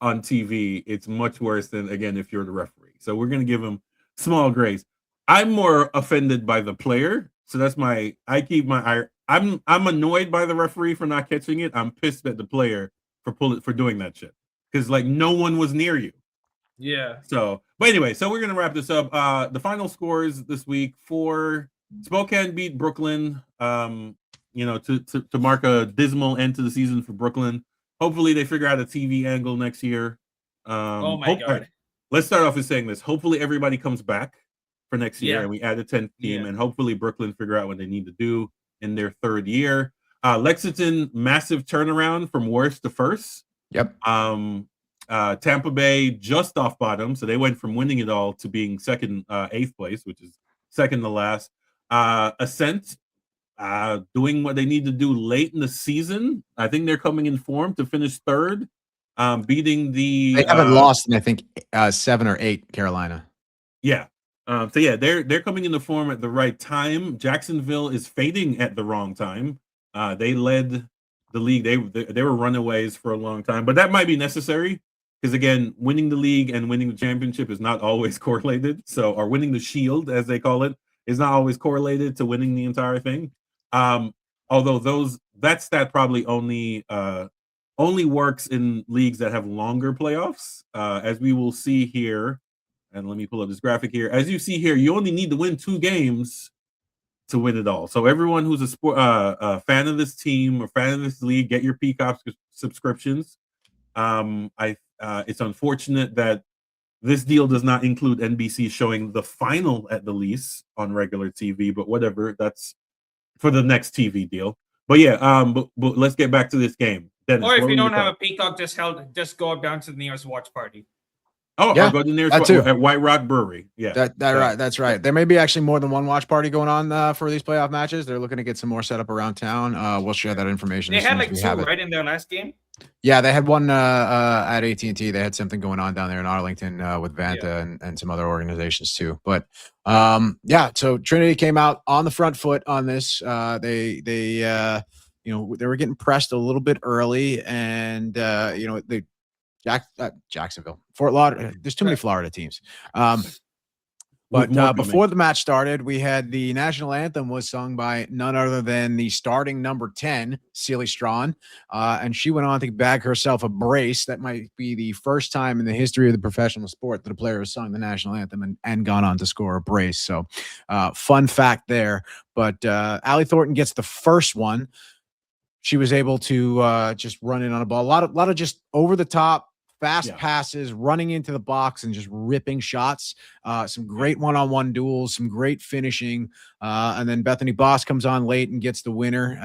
on TV, it's much worse than, again, if you're the referee. So we're gonna give him small grace. I'm more offended by the player, so that's I'm annoyed by the referee for not catching it. I'm pissed at the player for doing that shit, because like no one was near you. Yeah. So, but anyway, so we're gonna wrap this up. The final scores this week for Spokane beat Brooklyn. To mark a dismal end to the season for Brooklyn. Hopefully they figure out a TV angle next year. Oh my God. Let's start off with saying this. Hopefully everybody comes back for next year and we add a 10th team, and hopefully Brooklyn figure out what they need to do in their third year. Lexington, massive turnaround from worst to first. Yep. Tampa Bay just off bottom, so they went from winning it all to being second, 8th place, which is second to last. Ascent, doing what they need to do late in the season. I think they're coming in form to finish third, beating the. They haven't lost in, I think, 7 or 8. Carolina. Yeah. They're coming into form at the right time. Jacksonville is fading at the wrong time. They led the league. They were runaways for a long time, but that might be necessary because, again, winning the league and winning the championship is not always correlated. So, or winning the shield, as they call it, is not always correlated to winning the entire thing. Although that stat probably only works in leagues that have longer playoffs, as we will see here. And let me pull up this graphic here. As you see here, you only need to win 2 games to win it all. So everyone who's a fan of this team or fan of this league, get your Peacock subscriptions. It's unfortunate that this deal does not include NBC showing the final at the least on regular TV, but whatever. That's for the next TV deal. But yeah, but let's get back to this game. Dennis, or if you don't have a Peacock, just go down to the nearest watch party. Oh, Yeah, I'll go to nearest that too. at White Rock Brewery. Yeah, Right. That's right. There may be actually more than one watch party going on for these playoff matches. They're looking to get some more set up around town. We'll share that information They as had soon as like we two have it. right in their last game. Yeah, they had one at AT&T. They had something going on down there in Arlington with Vanta and some other organizations too. But yeah, so Trinity came out on the front foot on this. They they were getting pressed a little bit early, and they Jacksonville, Fort Lauderdale. There's too many Florida teams. With But more before coming. the match started, we had the national anthem was sung by none other than the starting number 10, Celie Strawn. And she went on to bag herself a brace. That might be the first time in the history of the professional sport that a player has sung the national anthem and gone on to score a brace. So fun fact there. But Allie Thornton gets the first one. She was able to just run in on a ball. A lot of just over the top, fast passes, running into the box and just ripping shots. Some great one-on-one duels, some great finishing. And then Bethany Boss comes on late and gets the winner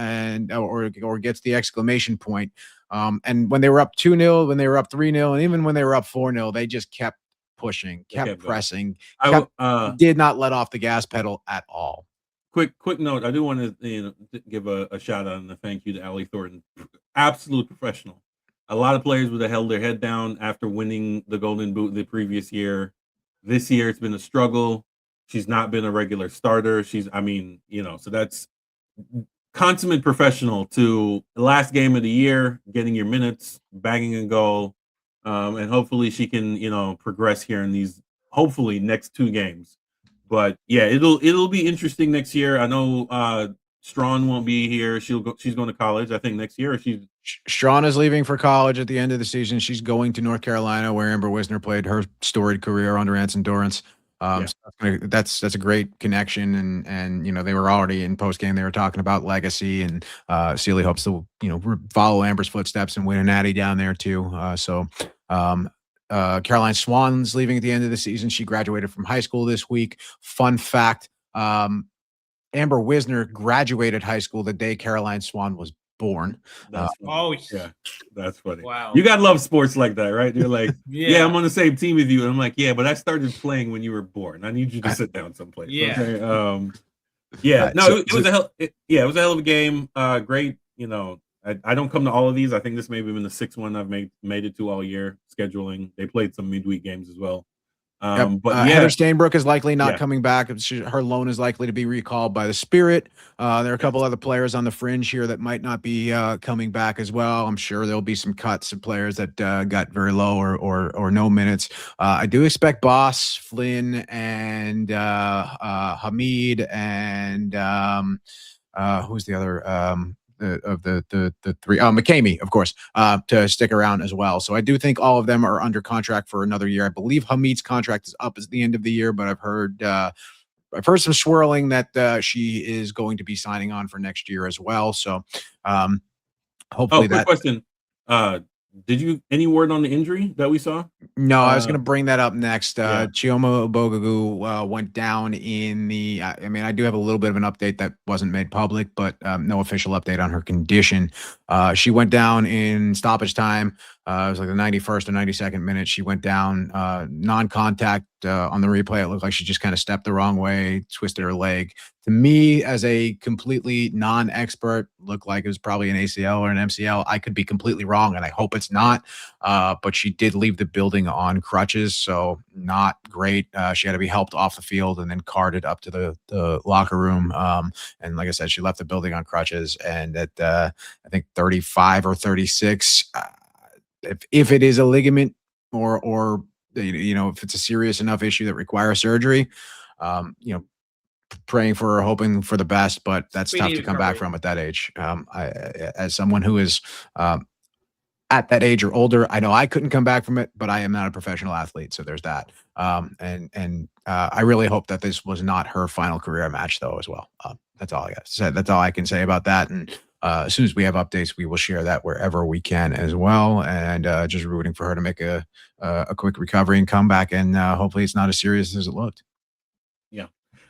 or gets the exclamation point. And when they were up 2-0, when they were up 3-0, and even when they were up 4-0, they just kept pushing, kept pressing, did not let off the gas pedal at all. Quick note. I do want to give a shout out and a thank you to Allie Thornton. Absolute professional. A lot of players would have held their head down after winning the Golden Boot the previous year. This year, it's been a struggle. She's not been a regular starter. So that's consummate professional to the last game of the year, getting your minutes, bagging a goal, and hopefully she can, progress here in these hopefully next 2 games. But yeah, it'll be interesting next year. I know Strawn won't be here. She's going to college, I think, next year. Strawn is leaving for college at the end of the season. She's going to North Carolina, where Amber Wisner played her storied career under Anson Dorrance. So that's a great connection, and they were already in post game. They were talking about legacy, and Celie hopes to follow Amber's footsteps and win a natty down there too. Caroline Swan's leaving at the end of the season. She graduated from high school this week. Fun fact: Amber Wisner graduated high school the day Caroline Swan was born. That's funny. Wow. You gotta love sports like that, right? You're like, yeah, I'm on the same team with you. And I'm like, yeah, but I started playing when you were born. I need you to sit down someplace. Yeah. Okay. It was a hell of a game. Great. I don't come to all of these. I think this may have been the 6th one I've made it to all year. Scheduling. They played some midweek games as well. But Heather Stainbrook is likely not coming back. Her loan is likely to be recalled by the Spirit. There are a couple other players on the fringe here that might not be coming back as well. I'm sure there'll be some cuts of players that got very low or no minutes. I do expect Boss, Flynn, and Hamid, and who's the other? The 3 McCamey, of course, to stick around as well. So I do think all of them are under contract for another year. I believe Hamid's contract is up at the end of the year, but I've heard some swirling that she is going to be signing on for next year as well. So hopefully quick question. Did any word on the injury that we saw? No, I was going to bring that up next. Chioma Obogagu went down in the. I do have a little bit of an update that wasn't made public, but no official update on her condition. She went down in stoppage time. It was like the 91st or 92nd minute. She went down non-contact on the replay. It looked like she just kind of stepped the wrong way, twisted her leg. To me, as a completely non-expert, looked like it was probably an ACL or an MCL. I could be completely wrong, and I hope it's not. But she did leave the building on crutches, so not great. She had to be helped off the field and then carted up to the locker room. And like I said, she left the building on crutches. And at I think 35 or 36, if it is a ligament or if it's a serious enough issue that requires surgery, praying for her, hoping for the best, but that's tough to come back from at that age. As someone who is at that age or older, I know I couldn't come back from it, but I am not a professional athlete, so there's that. I really hope that this was not her final career match, though, as well. That's all I got to say. That's all I can say about that. And as soon as we have updates, we will share that wherever we can as well. And just rooting for her to make a quick recovery and come back, and hopefully it's not as serious as it looked. Yeah,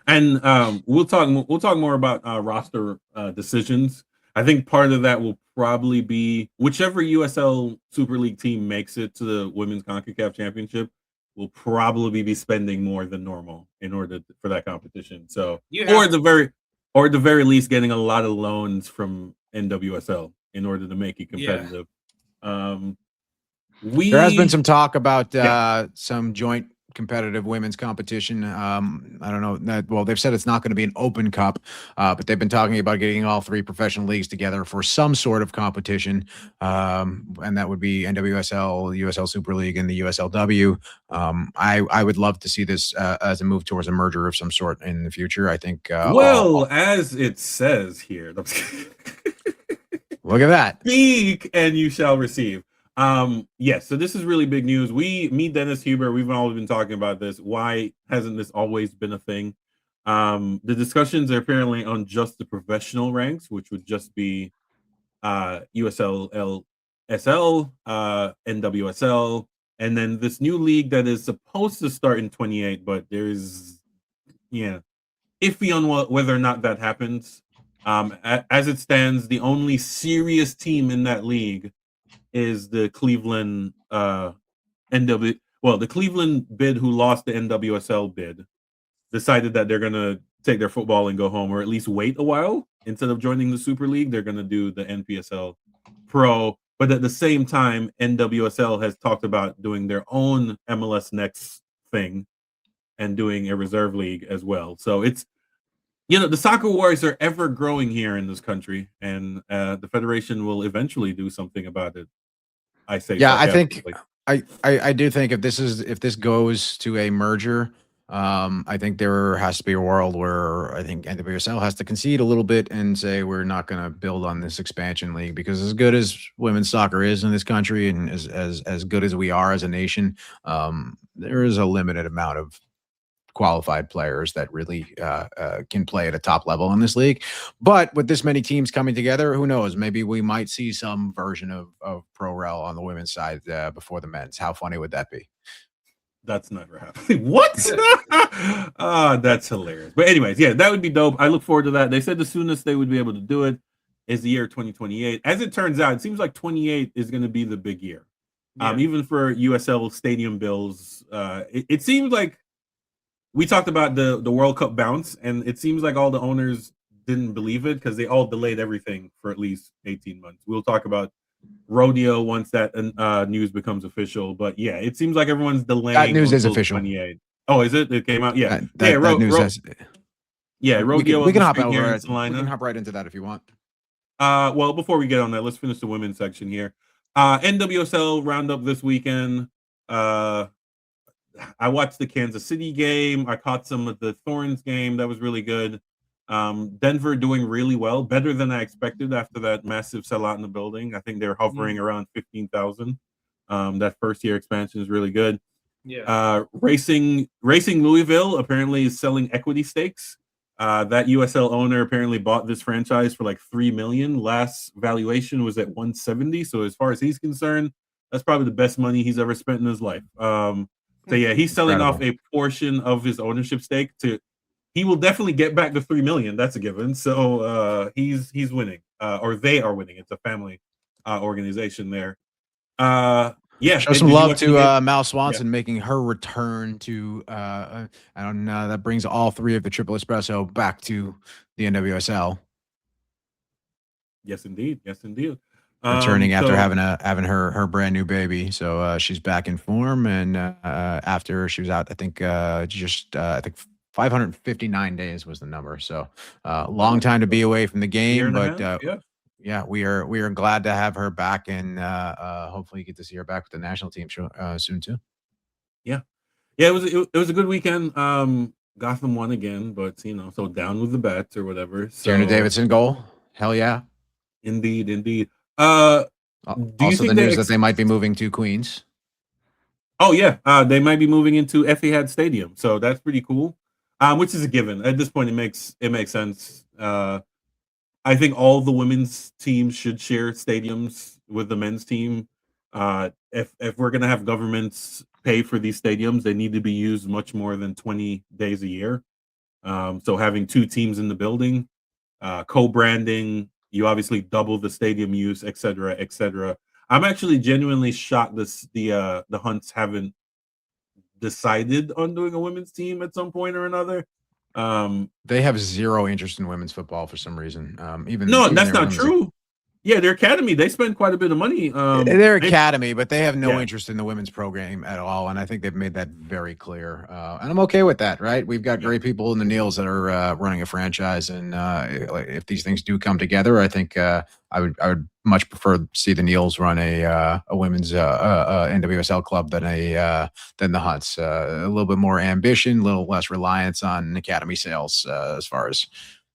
and we'll talk more about roster decisions. I think part of that will probably be whichever USL Super League team makes it to the Women's CONCACAF Championship. will probably be spending more than normal in order for that competition. So, You or have at the very least, getting a lot of loans from NWSL in order to make it competitive. There has been some talk about Yeah. some joint competitive women's competition. I don't know. Well, they've said it's not going to be an open cup, but they've been talking about getting all three professional leagues together for some sort of competition. And that would be NWSL, USL Super League, and the USLW. I would love to see this as a move towards a merger of some sort in the future. I think. Well, as it says here, Look at that. speak and you shall receive. Yes, so this is really big news. Me, Dennis Huber, we've always been talking about this. Why hasn't this always been a thing? The discussions are apparently on just the professional ranks, which would just be USL, SL, NWSL, and then this new league that is supposed to start in 28, but there's iffy on whether or not that happens. As it stands, the only serious team in that league is the Cleveland the Cleveland bid who lost the NWSL bid decided that they're going to take their football and go home, or at least wait a while. Instead of joining the Super League, they're going to do the NPSL Pro. But at the same time, NWSL has talked about doing their own MLS Next thing and doing a reserve league as well. So it's, the soccer wars are ever growing here in this country, and the federation will eventually do something about it. I say, yeah, I think I do think if this goes to a merger, I think there has to be a world where I think NWSL has to concede a little bit and say we're not going to build on this expansion league, because as good as women's soccer is in this country and as good as we are as a nation, there is a limited amount of qualified players that really can play at a top level in this league. But with this many teams coming together, who knows? Maybe we might see some version of Pro Rel on the women's side before the men's. How funny would that be? That's never happening. What? That's hilarious. But anyways, yeah, that would be dope. I look forward to that. They said the soonest they would be able to do it is the year 2028. As it turns out, it seems like 28 is going to be the big year. Even for USL stadium bills, it seems like we talked about the World Cup bounce, and it seems like all the owners didn't believe it because they all delayed everything for at least 18 months. We'll talk about rodeo once that news becomes official. But yeah, it seems like everyone's delaying. That news is official. 28. Oh, is it? It came out. Yeah, that news has. Yeah, rodeo. We can hop here over. We can hop right into that if you want. Well, before we get on that, let's finish the women's section here. NWSL roundup this weekend. I watched the Kansas City game. I caught some of the Thorns game. That was really good. Denver doing really well, better than I expected after that massive sellout in the building. I think they're hovering around 15,000. That first year expansion is really good. Yeah. Racing Louisville apparently is selling equity stakes. That USL owner apparently bought this franchise for like $3 million. Last valuation was at 170. So as far as he's concerned, that's probably the best money he's ever spent in his life. So yeah, he's selling off a portion of his ownership stake he will definitely get back the $3 million. That's a given. So he's winning, or they are winning. It's a family organization there. Yeah, show some love to Mal Swanson making her return to that brings all three of the Triple Espresso back to the NWSL. Yes, indeed. Returning after having her brand new baby, so she's back in form, and after she was out, I think I think 559 days was the number. So long time to be away from the game, but yeah, we are glad to have her back, and hopefully get to see her back with the national team soon too. Yeah, it was a good weekend. Gotham won again, but so down with the bets or whatever. Tierna Davidson goal, hell yeah, indeed. Also, the news that they might be moving to Queens. Oh yeah, they might be moving into Etihad Stadium, so that's pretty cool. Which is a given at this point. It makes sense. I think all the women's teams should share stadiums with the men's team. If we're gonna have governments pay for these stadiums, they need to be used much more than 20 days a year. So having two teams in the building, co-branding, you obviously double the stadium use, et cetera. I'm actually genuinely shocked the Hunts haven't decided on doing a women's team at some point or another. They have zero interest in women's football for some reason. Even that's their not women's- true. Yeah, their academy, they spend quite a bit of money. Their academy, but they have no Yeah. interest in the women's program at all, and I think they've made that very clear. And I'm okay with that, right? We've got great people in the Neils that are running a franchise, and if these things do come together, I think I would much prefer to see the Neils run a women's NWSL club than the Hunts. A little bit more ambition, a little less reliance on academy sales as far as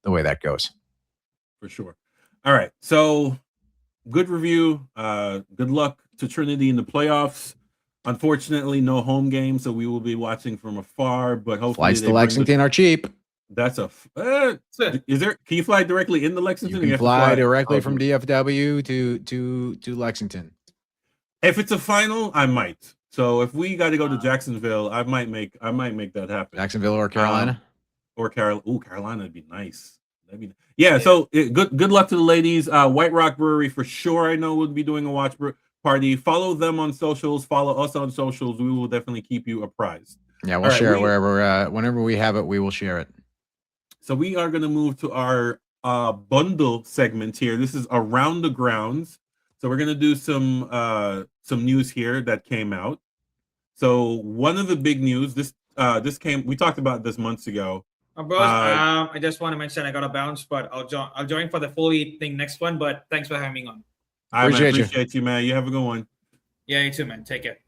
the way that goes. For sure. All right, so good review. Good luck to Trinity in the playoffs. Unfortunately, no home game, so we will be watching from afar. But hopefully, Flights to Lexington are cheap. That's a. Is there? Can you fly directly into Lexington? You can fly directly from DFW DFW to Lexington. If it's a final, I might. So if we got to go to Jacksonville, I might make that happen. Jacksonville or Carolina? Carolina would be nice. So good luck to the ladies. White Rock Brewery for sure. I know we'll be doing a watch party. Follow them on socials. Follow us on socials. We will definitely keep you apprised. Yeah, we'll share it wherever. Whenever we have it, we will share it. So we are going to move to our bundle segment here. This is Around the Grounds. So we're going to do some news here that came out. So one of the big news, we talked about this months ago. Bros, I just want to mention I got a bounce, but I'll join for the fully thing next one. But thanks for having me on. I appreciate you, man. You have a good one. Yeah, you too, man. Take care.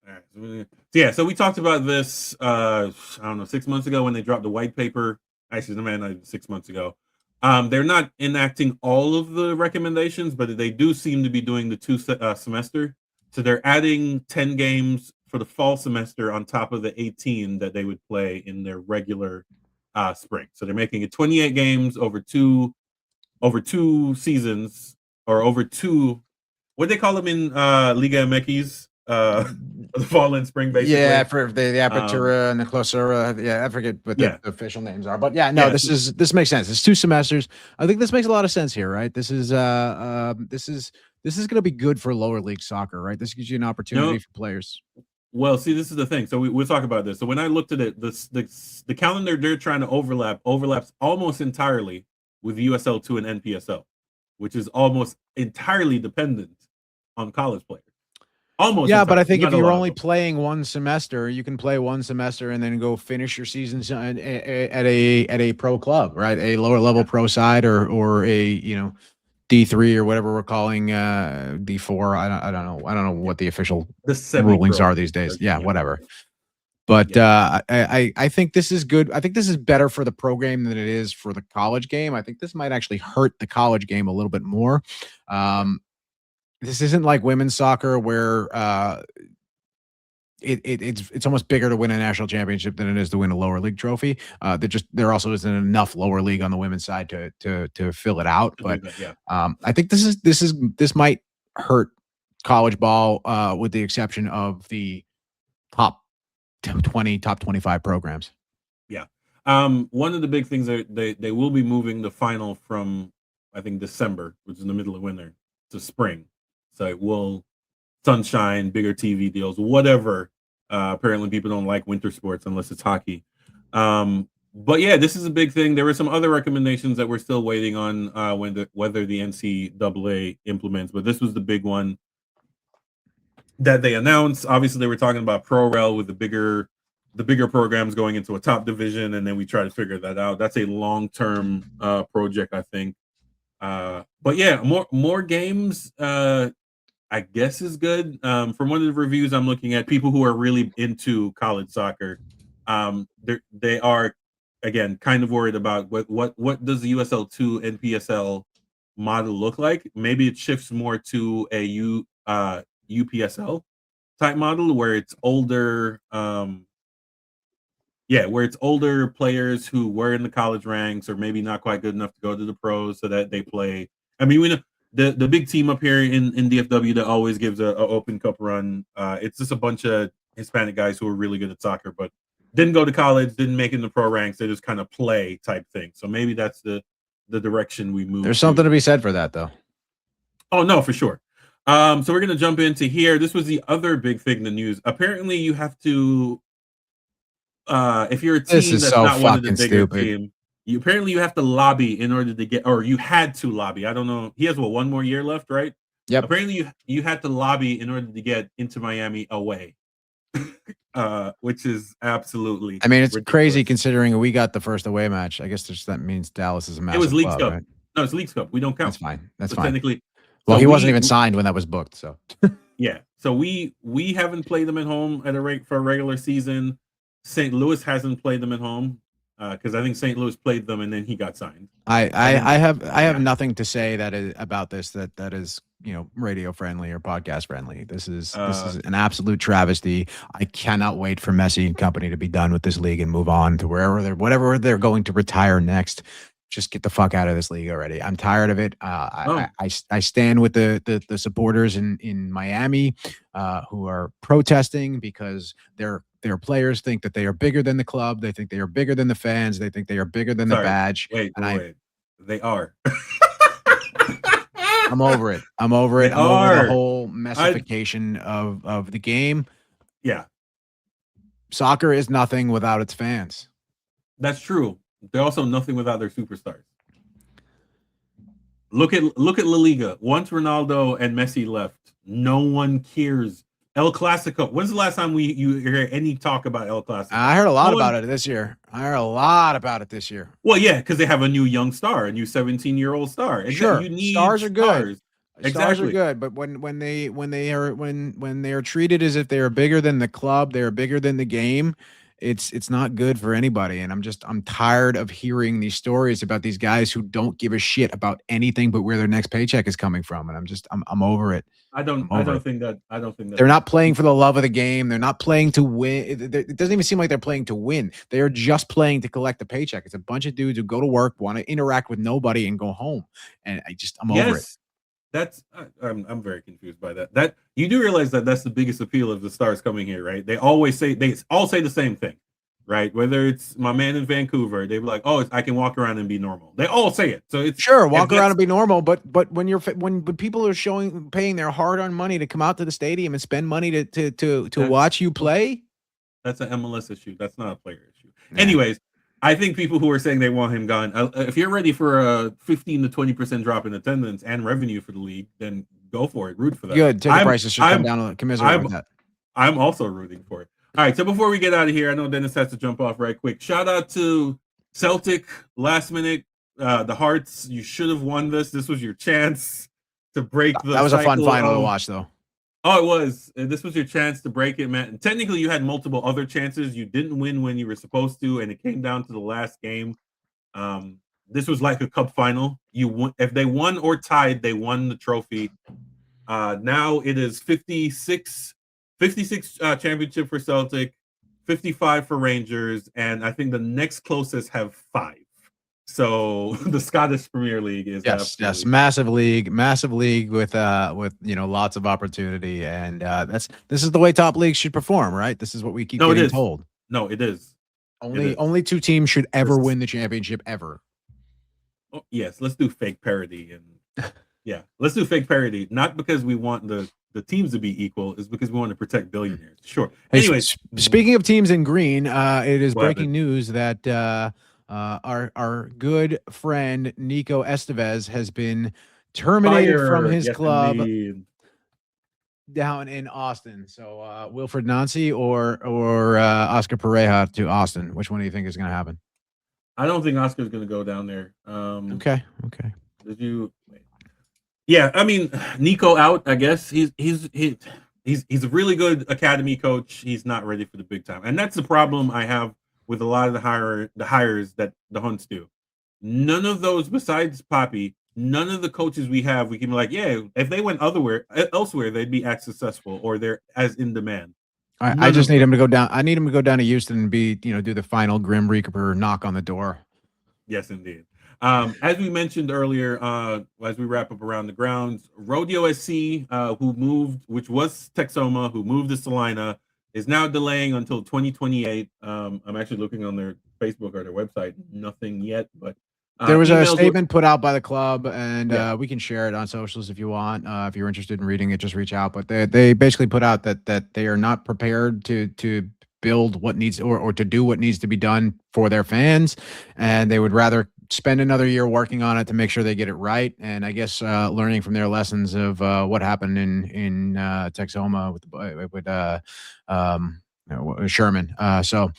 All right. So we talked about this. I don't know, 6 months ago when they dropped the white paper. Actually, not 6 months ago. They're not enacting all of the recommendations, but they do seem to be doing the two semester. So they're adding 10 games for the fall semester on top of the 18 that they would play in their regular spring. So they're making it 28 games over two seasons, or over two. What do they call them in Liga MX? The fall and spring, basically. Yeah, for the Apertura and the Clausura. Yeah, I forget what the official names are, but this makes sense. It's 2 semesters. I think this makes a lot of sense here, right? This is going to be good for lower league soccer, right? This gives you an opportunity for players. Well, see, this is the thing. So we'll talk about this. So when I looked at it, the calendar they're trying to overlaps almost entirely with USL 2 and NPSL, which is almost entirely dependent on college players. Almost. Yeah, but I think if you're only playing one semester, you can play one semester and then go finish your season at a pro club, right? A lower level pro side or a D3 or whatever we're calling D4. I don't know. I don't know what the official rulings are these days. Yeah, whatever. But I think this is good. I think this is better for the pro game than it is for the college game. I think this might actually hurt the college game a little bit more. This isn't like women's soccer where it's almost bigger to win a national championship than it is to win a lower league trophy. There also isn't enough lower league on the women's side to fill it out. But I think this might hurt college ball with the exception of the top 20, top 25 programs. Yeah. One of the big things they will be moving the final from, I think, December, which is in the middle of winter, to spring. So it will sunshine, bigger TV deals, whatever. Apparently people don't like winter sports unless it's hockey. But yeah, this is a big thing. There were some other recommendations that we're still waiting on whether the NCAA implements, but this was the big one that they announced. Obviously, they were talking about ProRel with the bigger programs going into a top division, and then we try to figure that out. That's a long-term project, I think. But yeah, more games, I guess, is good. From one of the reviews I'm looking at, people who are really into college soccer, they are, again, kind of worried about what does the USL 2 NPSL model look like. Maybe it shifts more to a UPSL type model where it's older, where it's older players who were in the college ranks or maybe not quite good enough to go to the pros so that they play. I mean, we know the big team up here in DFW that always gives a Open Cup run. It's just a bunch of Hispanic guys who are really good at soccer, but didn't go to college, didn't make it in the pro ranks. They just kind of play type thing. So maybe that's the direction we move. There's something to be said for that, though. Oh no, for sure. So we're gonna jump into here. This was the other big thing in the news. Apparently, you have to if you're a This team is that's so not one of the fucking bigger stupid. team, you have to lobby in order to get, or you had to lobby. I don't know. He has one more year left, right? Yep. Apparently, you had to lobby in order to get into Miami away, which is absolutely. I mean, it's crazy ridiculous. considering we got the first away match. I guess that means Dallas is a It was massive Leagues club, Cup. right? No, it's Leagues Cup. We don't count. That's fine. That's So fine. technically, Well, so he wasn't even signed when that was booked, so. Yeah, so we haven't played them at home at a rate for a regular season. St. Louis hasn't played them at home because I think St. Louis played them and then he got signed. I have yeah. nothing to say that is about this that is, you know, radio friendly or podcast friendly. This is an absolute travesty. I cannot wait for Messi and company to be done with this league and move on to whatever they're going to retire next. Just get the fuck out of this league already. I'm tired of it. I stand with the supporters in Miami who are protesting because their players think that they are bigger than the club. They think they are bigger than the fans. They think they are bigger than the badge. Wait. They are. I'm over it. I'm over it. They I'm over the are. whole messification of the game. Yeah, Soccer is nothing without its fans. that's true. They're also nothing without their superstars. Look at La Liga. Once Ronaldo and Messi left, no one cares. El Clasico. When's the last time you hear any talk about El Clasico? I heard a lot about it this year. Well, yeah, because they have a new young star, a new 17-year-old star. Sure, you need stars are good. Exactly. Stars are good, but when they are treated as if they are bigger than the club, they are bigger than the game. It's not good for anybody, and I'm tired of hearing these stories about these guys who don't give a shit about anything but where their next paycheck is coming from, and I'm over it. I don't think that they're not playing for the love of the game. They're not playing to win. It doesn't even seem like they're playing to win. They are just playing to collect the paycheck. It's a bunch of dudes who go to work, want to interact with nobody, and go home. And I'm over it. That's I'm very confused by that. That you do realize that that's the biggest appeal of the stars coming here, right? They all say the same thing, right? Whether it's my man in Vancouver, they be like, "Oh, I can walk around and be normal." They all say it, so it's sure walk around and be normal. But when people are paying their hard-earned money to come out to the stadium and spend money to watch you play, that's an MLS issue. That's not a player issue. Yeah. Anyways. I think people who are saying they want him gone, if you're ready for a 15 to 20% drop in attendance and revenue for the league, then go for it. Root for that. Good. Ticket prices should come down. Commiserate with that. I'm also rooting for it. All right. So before we get out of here, I know Dennis has to jump off right quick. Shout out to Celtic last minute. The Hearts, you should have won this. This was your chance to break the That was a fun final to watch, though. Oh, it was. This was your chance to break it, man. Technically, you had multiple other chances. You didn't win when you were supposed to, and it came down to the last game. This was like a cup final. If they won or tied, they won the trophy. Now it is 56 championship for Celtic, 55 for Rangers, and I think the next closest have 5. So the Scottish Premier League is yes, massive league with lots of opportunity, and this is the way top leagues should perform, right? This is what we keep getting told. No, it is. Only 2 teams should ever win the championship ever. Oh, yes, let's do fake parity and yeah, let's do fake parity. Not because we want the teams to be equal, is because we want to protect billionaires. Sure. Anyways, speaking of teams in green, it is breaking news that. Our good friend Nico Estevez has been terminated from his club down in Austin. So Wilfred Nancy or Oscar Pereja to Austin. Which one do you think is going to happen? I don't think Oscar's going to go down there. Okay. Did you? Yeah, I mean, Nico out. I guess he's a really good academy coach. He's not ready for the big time, and that's the problem I have with a lot of the hires that the Hunts do. None of those, besides Poppy, none of the coaches we have, we can be like, yeah, if they went elsewhere, they'd be as successful or they're as in demand. I just need him to go down. I need him to go down to Houston and do the final Grim Reaper knock on the door. Yes, indeed. As we mentioned earlier, as we wrap up around the grounds, Rodeo SC, who moved, which was Texoma, who moved to Salina, is now delaying until 2028. I'm actually looking on their Facebook or their website. Nothing yet, but There was a Emails were- statement put out by the club, and Yeah. we can share it on socials if you want. If you're interested in reading it, just reach out. But they basically put out that they are not prepared to build what needs or to do what needs to be done for their fans, and they would rather spend another year working on it to make sure they get it right. And I guess learning from their lessons of what happened in Texoma with Sherman. So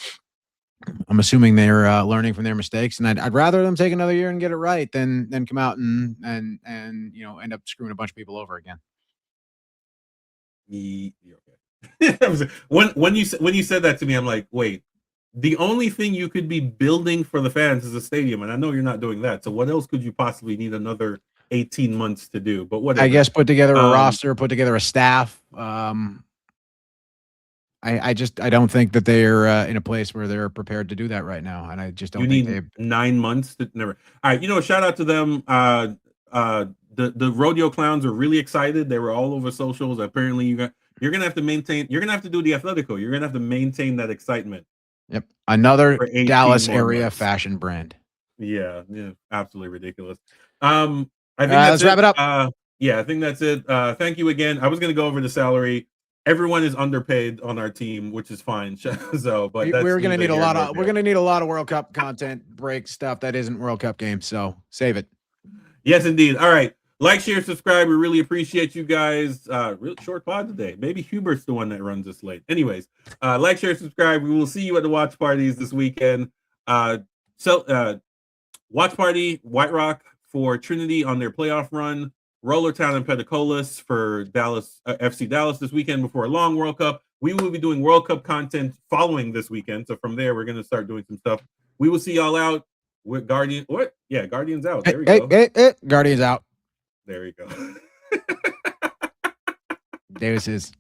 I'm assuming they're learning from their mistakes, and I'd rather them take another year and get it right than come out and end up screwing a bunch of people over again. You're okay. when you said that to me, I'm like, wait. The only thing you could be building for the fans is a stadium, and I know you're not doing that. So what else could you possibly need another 18 months to do? But whatever. I guess put together a roster, put together a staff. I don't think that they're in a place where they're prepared to do that right now, and I just don't think need 9 months to never. All right, shout out to them. The rodeo clowns are really excited. They were all over socials. Apparently, you're gonna have to maintain. You're gonna have to do the Athletico. You're gonna have to maintain that excitement. Yep, another for 18 Dallas more area months. fashion brand. Yeah, absolutely ridiculous. I think let's wrap it up. Yeah, I think that's it. Thank you again. I was gonna go over the salary. Everyone is underpaid on our team, which is fine. So, but we're gonna need a lot of we're gonna need a lot of World Cup content, break stuff that isn't World Cup games. So save it. Yes, indeed. All right. Like, share, subscribe. We really appreciate you guys. Really short pod today. Maybe Hubert's the one that runs this late. Anyways, like, share, subscribe. We will see you at the watch parties this weekend. Watch party, White Rock for Trinity on their playoff run. Rollertown and Pedicolis for Dallas FC Dallas this weekend before a long World Cup. We will be doing World Cup content following this weekend. So from there, we're going to start doing some stuff. We will see y'all out with Guardian. What? Yeah, Guardians out. There we go. Guardians out. There we go. Davis is.